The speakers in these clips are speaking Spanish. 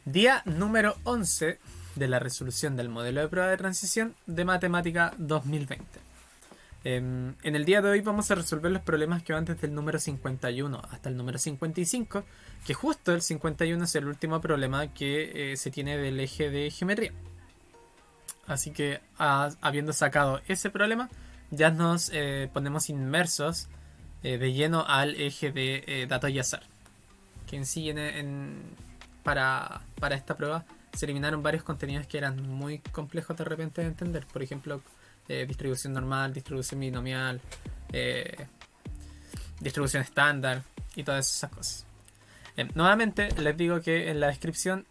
Día número 11 de la resolución del modelo de prueba de transición de Matemática 2020. En el día de hoy vamos a resolver los problemas que van desde el número 51 hasta el número 55, que justo el 51 es el último problema que se tiene del eje de geometría. Así que habiendo sacado ese problema, ya nos ponemos inmersos de lleno al eje de datos y azar, que en sí para esta prueba se eliminaron varios contenidos que eran muy complejos de repente de entender. Por ejemplo, distribución normal, distribución binomial, distribución estándar y todas esas cosas. Nuevamente les digo que en la descripción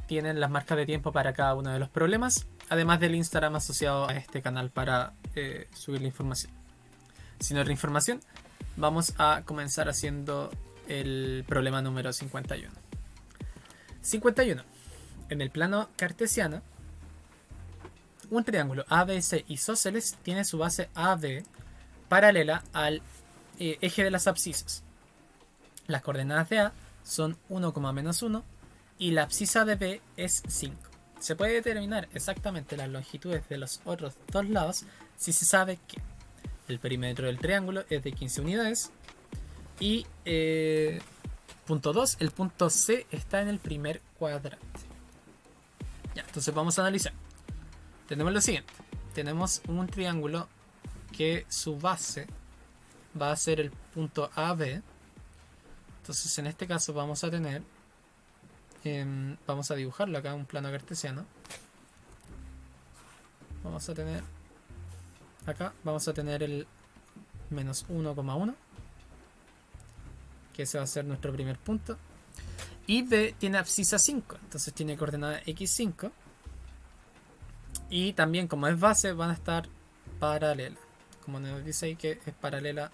tienen las marcas de tiempo para cada uno de los problemas, además del Instagram asociado a este canal para subir la información. Sin otra información, vamos a comenzar haciendo el problema número 51. 51. En el plano cartesiano, un triángulo ABC isósceles tiene su base AB paralela al eje de las abscisas. Las coordenadas de A son 1,-1 y la abscisa de B es 5. Se puede determinar exactamente las longitudes de los otros dos lados si se sabe que el perímetro del triángulo es de 15 unidades y punto 2, el punto C está en el primer cuadrante. Ya, entonces vamos a analizar. Tenemos lo siguiente. Tenemos un triángulo que su base va a ser el punto AB. Entonces en este caso vamos a tener, vamos a dibujarlo acá en un plano cartesiano. Vamos a tener, acá vamos a tener el menos 1,1, que ese va a ser nuestro primer punto. Y B tiene abscisa 5, entonces tiene coordenada x5. Y también, como es base, van a estar paralelas. Como nos dice ahí que es paralela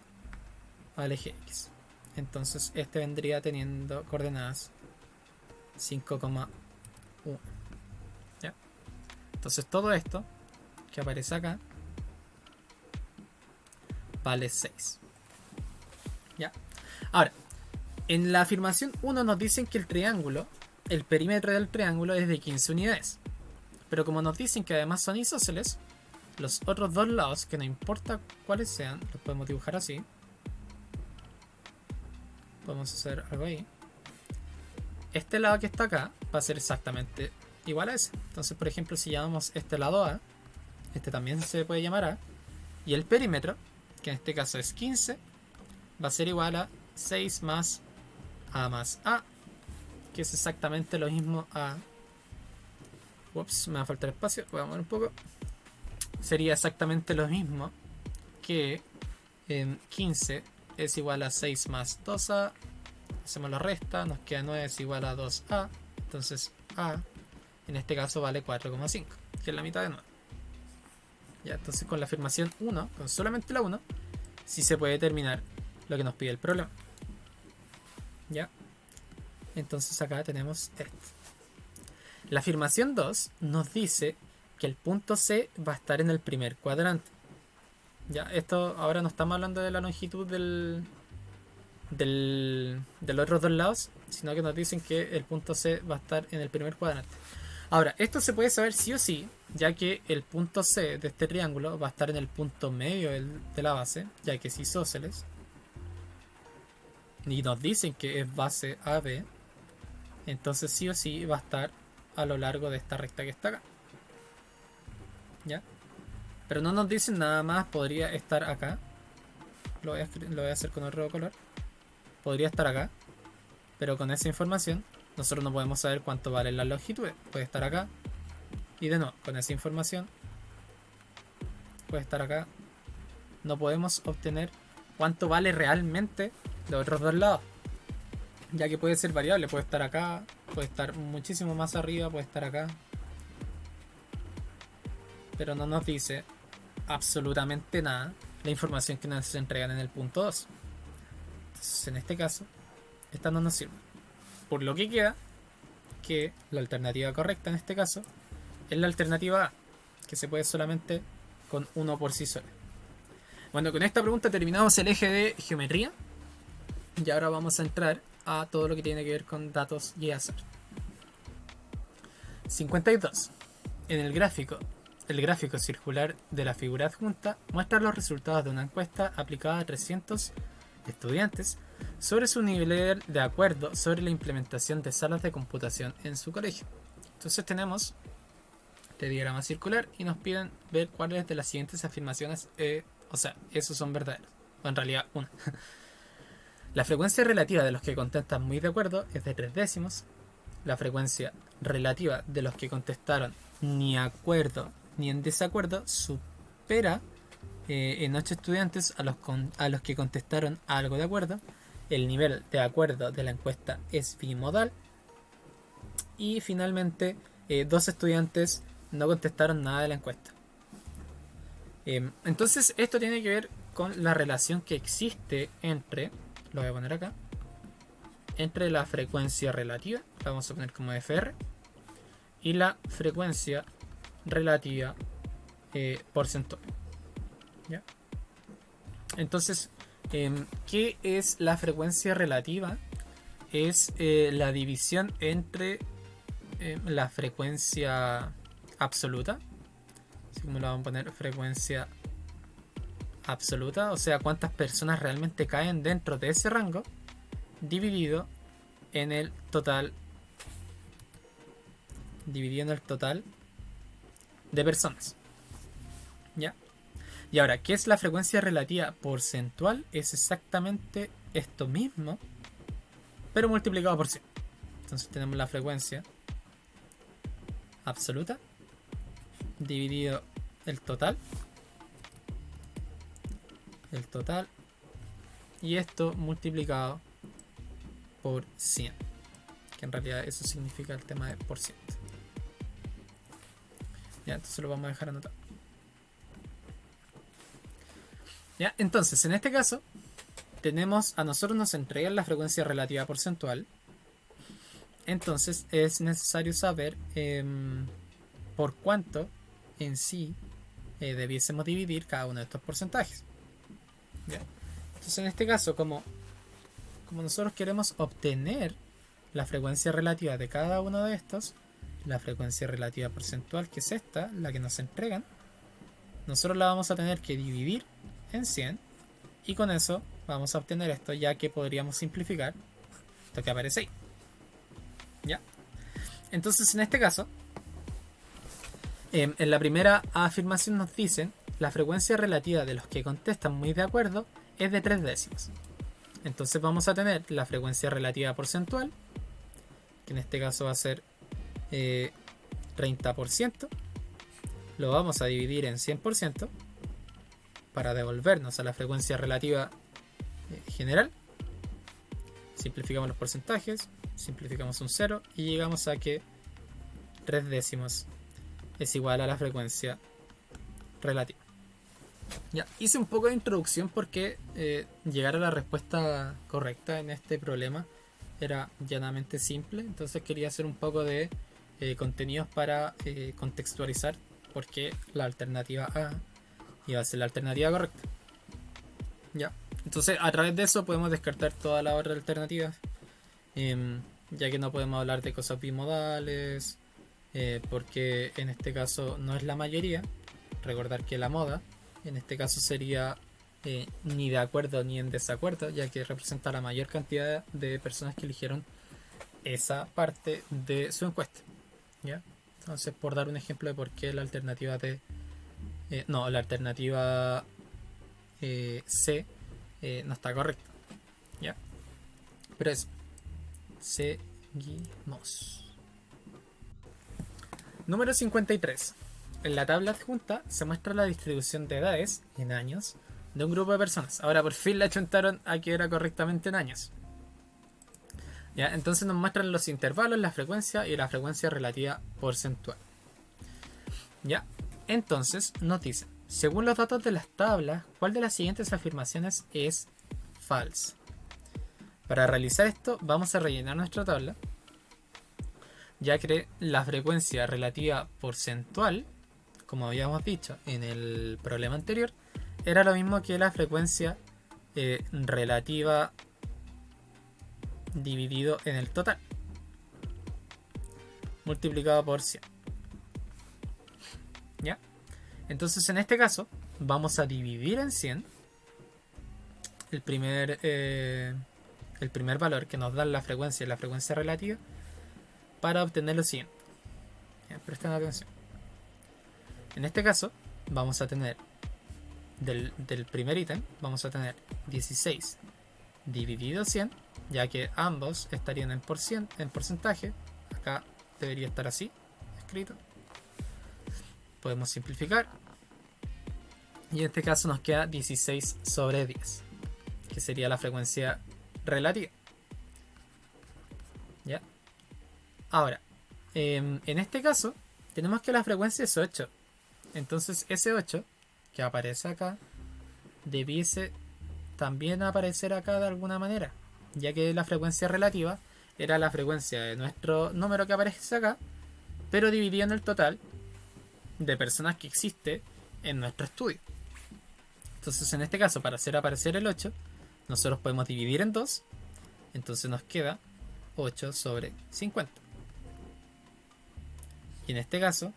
al eje x. Entonces este vendría teniendo coordenadas 5,1. ¿Ya? Entonces todo esto que aparece acá vale 6. ¿Ya? Ahora, en la afirmación 1 nos dicen que el perímetro del triángulo es de 15 unidades. Pero como nos dicen que además son isósceles, los otros dos lados, que no importa cuáles sean, los podemos dibujar así. Podemos hacer algo ahí. Este lado que está acá va a ser exactamente igual a ese. Entonces, por ejemplo, si llamamos este lado A, este también se puede llamar A, y el perímetro, que en este caso es 15, va a ser igual a 6 más A, que es exactamente lo mismo a... Ups, me va a faltar espacio, voy a mover un poco. Sería exactamente lo mismo que 15 es igual a 6 más 2A. Hacemos la resta, nos queda 9 es igual a 2A. Entonces A en este caso vale 4,5, que es la mitad de 9. Ya, entonces con la afirmación 1, con solamente la 1, sí se puede determinar lo que nos pide el problema. Ya, entonces acá tenemos esto. La afirmación 2 nos dice que el punto C va a estar en el primer cuadrante. Ya, esto ahora no estamos hablando de la longitud de los otros dos lados, sino que nos dicen que el punto C va a estar en el primer cuadrante. Ahora, esto se puede saber sí o sí, ya que el punto C de este triángulo va a estar en el punto medio de la base, ya que es isósceles. Y nos dicen que es base AB. Entonces sí o sí va a estar a lo largo de esta recta que está acá. ¿Ya? Pero no nos dicen nada más. Podría estar acá. Lo voy a hacer con otro color. Podría estar acá. Pero con esa información nosotros no podemos saber cuánto vale la longitud. Puede estar acá. Y de nuevo, con esa información puede estar acá. No podemos obtener cuánto vale realmente los otros dos lados, ya que puede ser variable. Puede estar acá, puede estar muchísimo más arriba, puede estar acá, pero no nos dice absolutamente nada la información que nos entregan en el punto 2. Entonces en este caso esta no nos sirve, por lo que queda que la alternativa correcta en este caso es la alternativa A, que se puede solamente con 1 por sí sola. Bueno, con esta pregunta terminamos el eje de geometría y ahora vamos a entrar a todo lo que tiene que ver con datos y azar. 52. En el gráfico circular de la figura adjunta muestra los resultados de una encuesta aplicada a 300 estudiantes sobre su nivel de acuerdo sobre la implementación de salas de computación en su colegio. Entonces tenemos este diagrama circular y nos piden ver cuáles de las siguientes afirmaciones, esos son verdaderos. O en realidad, una. La frecuencia relativa de los que contestan muy de acuerdo es de 3 décimos. La frecuencia relativa de los que contestaron ni acuerdo ni en desacuerdo supera en 8 estudiantes a los que contestaron algo de acuerdo. El nivel de acuerdo de la encuesta es bimodal. Y finalmente, 2 estudiantes no contestaron nada de la encuesta. Entonces esto tiene que ver con la relación que existe entre, lo voy a poner acá, entre la frecuencia relativa, la vamos a poner como FR, y la frecuencia relativa porcentual. ¿Ya? Entonces, ¿qué es la frecuencia relativa? Es la división entre la frecuencia absoluta, así como lo vamos a poner, frecuencia absoluta, o sea, cuántas personas realmente caen dentro de ese rango, dividido en el total de personas. ¿Ya? Y ahora, ¿qué es la frecuencia relativa porcentual? Es exactamente esto mismo, pero multiplicado por 100. Entonces tenemos la frecuencia absoluta dividido el total, y esto multiplicado por 100, que en realidad eso significa el tema de por ciento. Ya, entonces lo vamos a dejar anotado. Ya, entonces en este caso tenemos, a nosotros nos entregan la frecuencia relativa porcentual. Entonces es necesario saber por cuánto en sí debiésemos dividir cada uno de estos porcentajes. ¿Ya? Entonces en este caso, como nosotros queremos obtener la frecuencia relativa de cada uno de estos, la frecuencia relativa porcentual, que es esta, la que nos entregan, nosotros la vamos a tener que dividir en 100, y con eso vamos a obtener esto, ya que podríamos simplificar esto que aparece ahí. ¿Ya? Entonces en este caso, en la primera afirmación nos dicen la frecuencia relativa de los que contestan muy de acuerdo es de 3 décimos. Entonces vamos a tener la frecuencia relativa porcentual, que en este caso va a ser 30%. Lo vamos a dividir en 100% para devolvernos a la frecuencia relativa general. Simplificamos los porcentajes, simplificamos un 0 y llegamos a que 3 décimos es igual a la frecuencia relativa. Ya, hice un poco de introducción porque llegar a la respuesta correcta en este problema era llanamente simple. Entonces quería hacer un poco de contenidos para contextualizar por qué la alternativa A iba a ser la alternativa correcta. Ya, entonces a través de eso podemos descartar todas las otras alternativas, ya que no podemos hablar de cosas bimodales, porque en este caso no es la mayoría. Recordar que la moda en este caso sería ni de acuerdo ni en desacuerdo, ya que representa la mayor cantidad de personas que eligieron esa parte de su encuesta. ¿Ya? Entonces, por dar un ejemplo de por qué la alternativa la alternativa C no está correcta. ¿Ya? Pero eso, seguimos. Número 53. En la tabla adjunta se muestra la distribución de edades en años de un grupo de personas. Ahora por fin le achuntaron a que era correctamente en años. ¿Ya? Entonces nos muestran los intervalos, la frecuencia y la frecuencia relativa porcentual. ¿Ya? Entonces nos dicen, según los datos de las tablas, ¿cuál de las siguientes afirmaciones es falsa? Para realizar esto vamos a rellenar nuestra tabla, ya que la frecuencia relativa porcentual, como habíamos dicho en el problema anterior, era lo mismo que la frecuencia relativa dividido en el total, multiplicado por 100. ¿Ya? Entonces en este caso vamos a dividir en 100 el primer valor que nos da la frecuencia y la frecuencia relativa para obtener lo siguiente. ¿Ya? Presten atención. En este caso vamos a tener del primer ítem, vamos a tener 16 dividido 100, ya que ambos estarían en porcentaje. Acá debería estar así escrito. Podemos simplificar y en este caso nos queda 16 sobre 10, que sería la frecuencia relativa. ¿Ya? Ahora, en este caso tenemos que la frecuencia es 8. Entonces ese 8 que aparece acá debiese también aparecer acá de alguna manera, ya que la frecuencia relativa era la frecuencia de nuestro número que aparece acá, pero dividido en el total de personas que existe en nuestro estudio. Entonces en este caso, para hacer aparecer el 8, nosotros podemos dividir en 2, entonces nos queda 8 sobre 50. Y en este caso,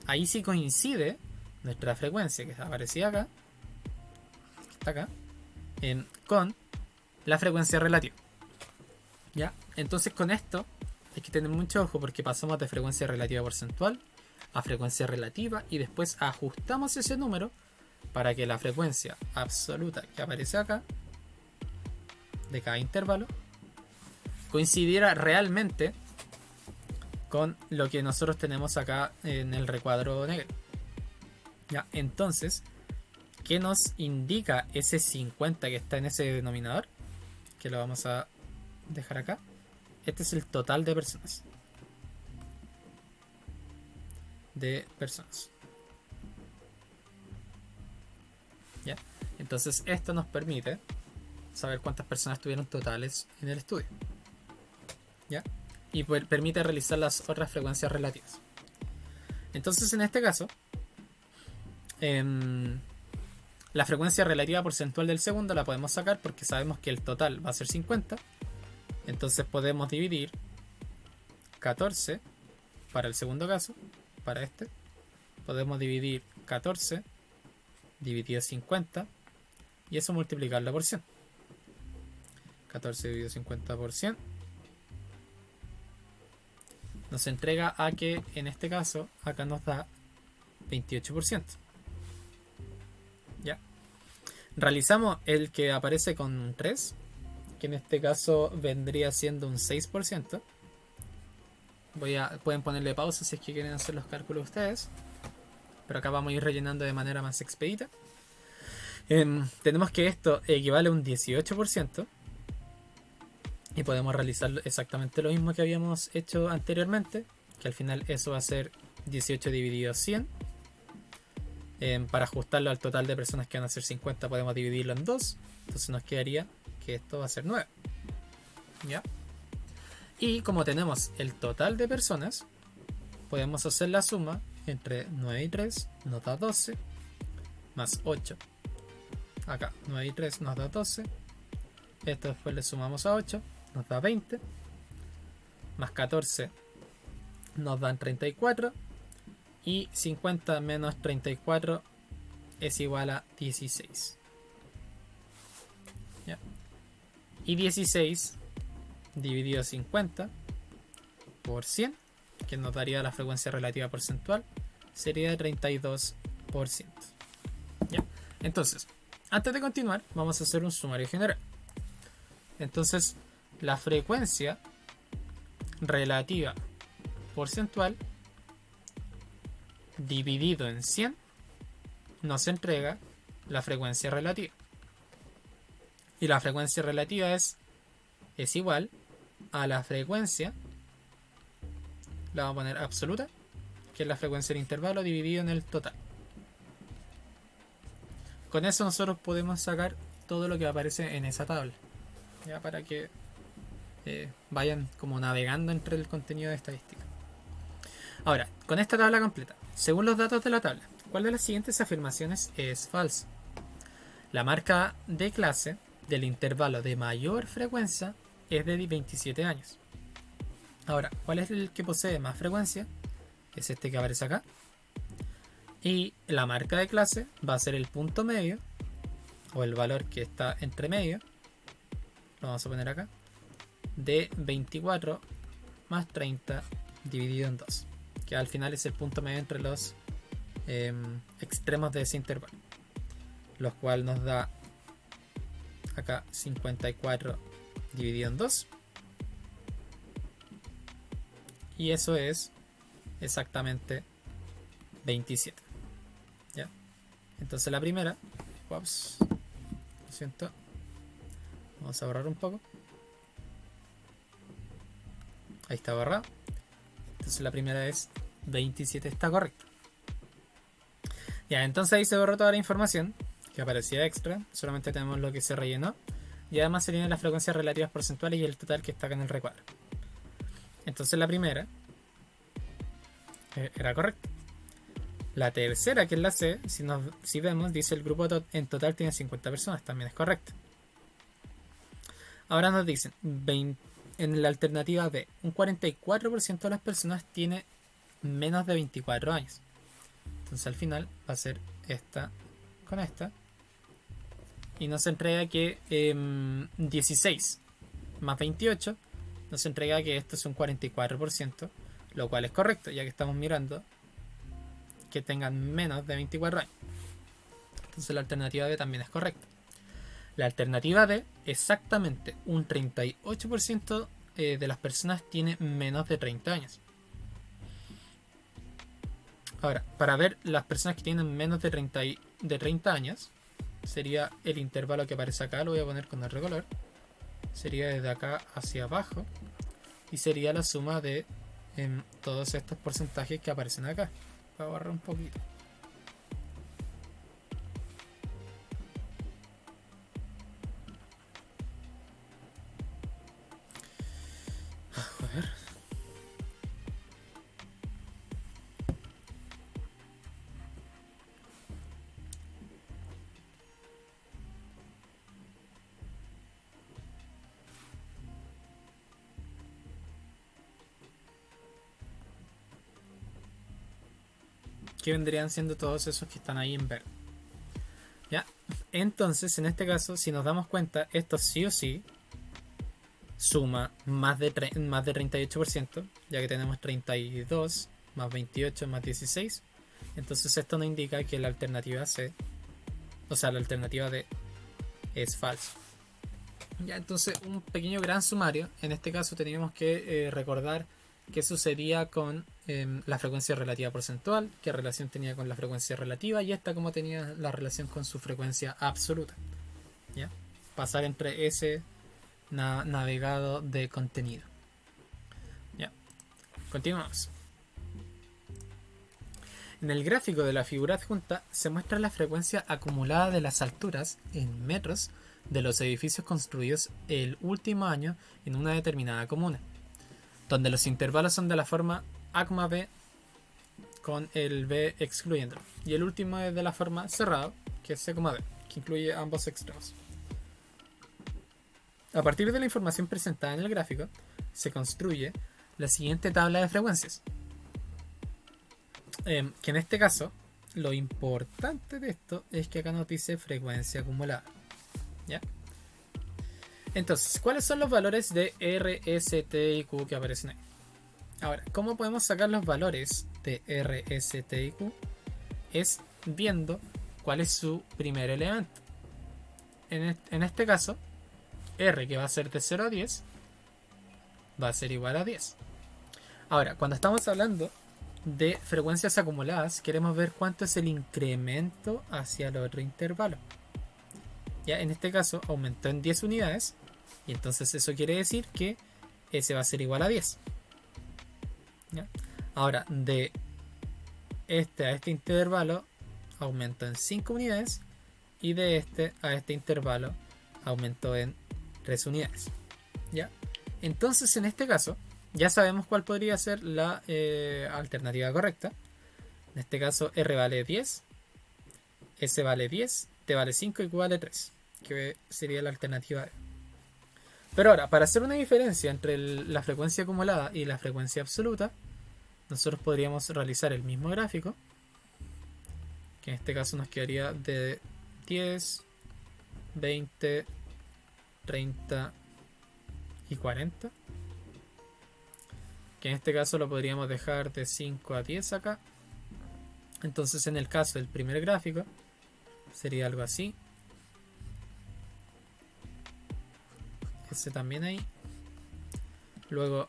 ahí sí coincide nuestra frecuencia que aparecía acá, está acá, con la frecuencia relativa. ¿Ya? Entonces con esto hay que tener mucho ojo porque pasamos de frecuencia relativa porcentual a frecuencia relativa y después ajustamos ese número para que la frecuencia absoluta que aparece acá de cada intervalo coincidiera realmente con lo que nosotros tenemos acá en el recuadro negro. ¿Ya? Entonces, ¿qué nos indica ese 50 que está en ese denominador? Que lo vamos a dejar acá. Este es el total de personas. ¿Ya? Entonces esto nos permite saber cuántas personas tuvieron totales en el estudio. ¿Ya? Y permite realizar las otras frecuencias relativas. Entonces en este caso, la frecuencia relativa porcentual del segundo la podemos sacar porque sabemos que el total va a ser 50. Entonces podemos dividir 14 para el segundo caso, para este. Podemos dividir 14 dividido 50 y eso multiplicarlo por 100. 14 dividido 50 por 100 nos entrega a que en este caso acá nos da 28%. ¿Ya? Realizamos el que aparece con un 3, que en este caso vendría siendo un 6%. Pueden ponerle pausa si es que quieren hacer los cálculos ustedes, pero acá vamos a ir rellenando de manera más expedita. Tenemos que esto equivale a un 18% y podemos realizar exactamente lo mismo que habíamos hecho anteriormente, que al final eso va a ser 18 dividido 100. Para ajustarlo al total de personas que van a ser 50 podemos dividirlo en 2, entonces nos quedaría que esto va a ser 9. ¿Ya? Y como tenemos el total de personas, podemos hacer la suma entre 9 y 3 nos da 12, más 8. Acá 9 y 3 nos da 12. Esto después le sumamos a 8, nos da 20. Más 14 nos dan 34. Y 50 menos 34 es igual a 16. ¿Ya? Y 16 dividido 50 por 100, que nos daría la frecuencia relativa porcentual, sería de 32%. ¿Ya? Entonces, antes de continuar, vamos a hacer un sumario general. Entonces, la frecuencia relativa porcentual dividido en 100 nos entrega la frecuencia relativa. Y la frecuencia relativa es igual a la frecuencia, la vamos a poner absoluta, que es la frecuencia del intervalo dividido en el total. Con eso nosotros podemos sacar todo lo que aparece en esa tabla, ya para que vayan como navegando entre el contenido de estadística. Ahora, con esta tabla completa, según los datos de la tabla, ¿cuál de las siguientes afirmaciones es falsa? La marca de clase del intervalo de mayor frecuencia es de 27 años. Ahora, ¿cuál es el que posee más frecuencia? Es este que aparece acá. Y la marca de clase va a ser el punto medio, o el valor que está entre medio, lo vamos a poner acá, de 24 más 30 dividido en 2, que al final es el punto medio entre los extremos de ese intervalo, lo cual nos da acá 54 dividido en 2, y eso es exactamente 27. ¿Ya? Entonces la primera, ups, lo siento, vamos a borrar un poco, ahí está borrado. Entonces la primera es 27, está correcto. Ya, entonces ahí se borró toda la información que aparecía extra, solamente tenemos lo que se rellenó, y además se tienen las frecuencias relativas porcentuales y el total que está acá en el recuadro. Entonces la primera era correcta. La tercera, que es la C, si vemos, dice el grupo en total tiene 50 personas, también es correcto. Ahora nos dicen, en la alternativa B, un 44% de las personas tiene menos de 24 años. Entonces al final va a ser esta con esta. Y nos entrega que 16 más 28 nos entrega que esto es un 44%, lo cual es correcto, ya que estamos mirando que tengan menos de 24 años. Entonces la alternativa D también es correcta. La alternativa D, exactamente un 38% de las personas tiene menos de 30 años. Ahora, para ver las personas que tienen menos de 30 años, sería el intervalo que aparece acá, lo voy a poner con otro color. Sería desde acá hacia abajo. Y sería la suma de todos estos porcentajes que aparecen acá. Voy a borrar un poquito. A ver. Que vendrían siendo todos esos que están ahí en verde. ¿Ya? Entonces, en este caso, si nos damos cuenta, esto sí o sí suma más de 38%, ya que tenemos 32 más 28 más 16. Entonces esto nos indica que la alternativa C, o sea, la alternativa D, es falsa. Ya, entonces un pequeño gran sumario. En este caso teníamos que recordar qué sucedía con la frecuencia relativa porcentual, qué relación tenía con la frecuencia relativa, y esta cómo tenía la relación con su frecuencia absoluta. ¿Ya? Pasar entre ese navegado de contenido. Ya. Continuamos. En el gráfico de la figura adjunta se muestra la frecuencia acumulada de las alturas en metros de los edificios construidos el último año en una determinada comuna, donde los intervalos son de la forma A, B, con el B excluyéndolo, y el último es de la forma cerrado, que es C, D, que incluye ambos extremos. A partir de la información presentada en el gráfico, se construye la siguiente tabla de frecuencias, que en este caso, lo importante de esto es que acá nos dice frecuencia acumulada. ¿Ya? Entonces, ¿cuáles son los valores de R, S, T y Q que aparecen ahí? Ahora, ¿cómo podemos sacar los valores de R, S, T y Q? Es viendo cuál es su primer elemento. En este caso, R, que va a ser de 0 a 10, va a ser igual a 10. Ahora, cuando estamos hablando de frecuencias acumuladas, queremos ver cuánto es el incremento hacia el otro intervalo. Ya, en este caso aumentó en 10 unidades, y entonces eso quiere decir que S va a ser igual a 10. ¿Ya? Ahora, de este a este intervalo aumentó en 5 unidades, y de este a este intervalo aumentó en 3 unidades. ¿Ya? Entonces, en este caso, ya sabemos cuál podría ser la alternativa correcta. En este caso, R vale 10, S vale 10, T vale 5 y Q vale 3, que sería la alternativa D. Pero ahora, para hacer una diferencia entre la frecuencia acumulada y la frecuencia absoluta, nosotros podríamos realizar el mismo gráfico, que en este caso nos quedaría de 10, 20, 30 y 40. Que en este caso lo podríamos dejar de 5 a 10 acá. Entonces en el caso del primer gráfico sería algo así. Ese también ahí. Luego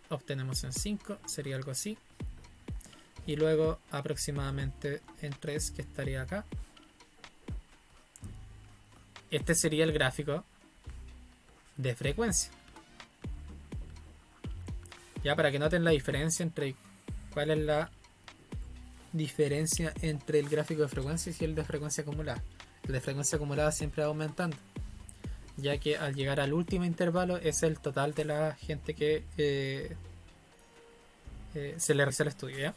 obtenemos en 5, sería algo así. Y luego aproximadamente en 3, que estaría acá. Este sería el gráfico de frecuencia. Ya, para que noten la diferencia entre cuál es la diferencia entre el gráfico de frecuencia y el de frecuencia acumulada. El de frecuencia acumulada siempre va aumentando, ya que al llegar al último intervalo es el total de la gente que se le realiza el estudio, ¿ya?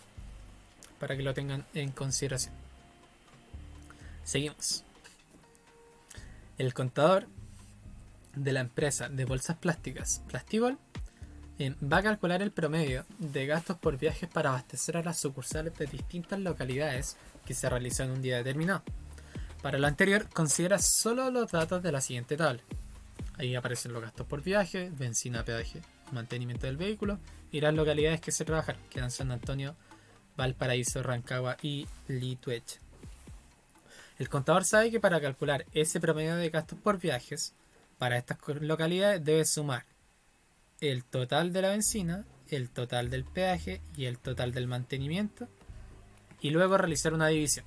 Para que lo tengan en consideración. Seguimos. El contador de la empresa de bolsas plásticas Plastibol va a calcular el promedio de gastos por viajes para abastecer a las sucursales de distintas localidades que se realizan en un día determinado. Para lo anterior, considera solo los datos de la siguiente tabla. Ahí aparecen los gastos por viaje, benzina, peaje, mantenimiento del vehículo y las localidades que se trabajaron, que eran San Antonio, Valparaíso, Rancagua y Litueche. El contador sabe que para calcular ese promedio de gastos por viajes para estas localidades debe sumar el total de la benzina, el total del peaje y el total del mantenimiento, y luego realizar una división.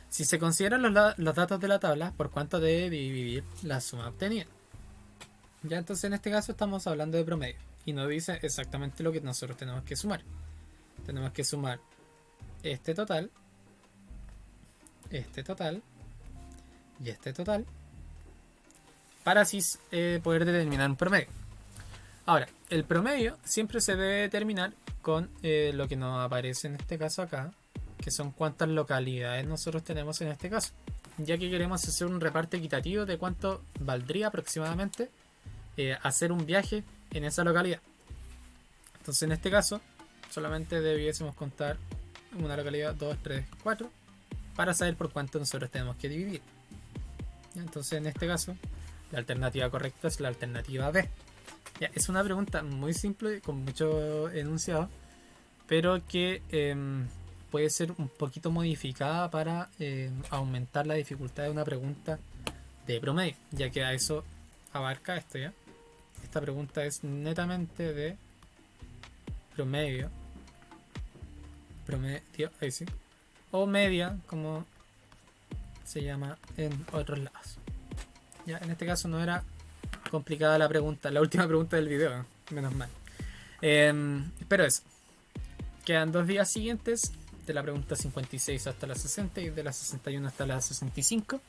Si se consideran los datos de la tabla, por cuánto debe dividir la suma obtenida. Ya, entonces en este caso estamos hablando de promedio y nos dice exactamente lo que nosotros tenemos que sumar. Tenemos que sumar este total y este total para así poder determinar un promedio. Ahora, el promedio siempre se debe determinar con lo que nos aparece en este caso acá, que son cuántas localidades nosotros tenemos en este caso, ya que queremos hacer un reparto equitativo de cuánto valdría aproximadamente hacer un viaje en esa localidad. Entonces en este caso solamente debiésemos contar una localidad, 2, 3, 4 para saber por cuánto nosotros tenemos que dividir. Entonces en este caso la alternativa correcta es la alternativa B. Ya, es una pregunta muy simple con mucho enunciado, pero que puede ser un poquito modificada para aumentar la dificultad de una pregunta de promedio, ya que a eso abarca esto. Ya, esta pregunta es netamente de promedio, ahí sí, o media, como se llama en otros lados. Ya, en este caso no era complicada la pregunta, la última pregunta del video, menos mal. Pero eso, quedan 2 días siguientes, de la pregunta 56 hasta la 60 y de la 61 hasta la 65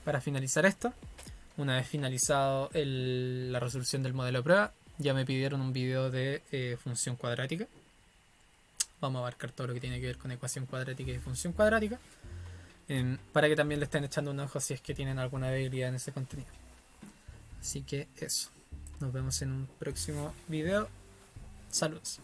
para finalizar esto. Una vez finalizado la resolución del modelo de prueba, ya me pidieron un video de función cuadrática. Vamos a abarcar todo lo que tiene que ver con ecuación cuadrática y función cuadrática, para que también le estén echando un ojo si es que tienen alguna debilidad en ese contenido. Así que eso, nos vemos en un próximo video. Saludos.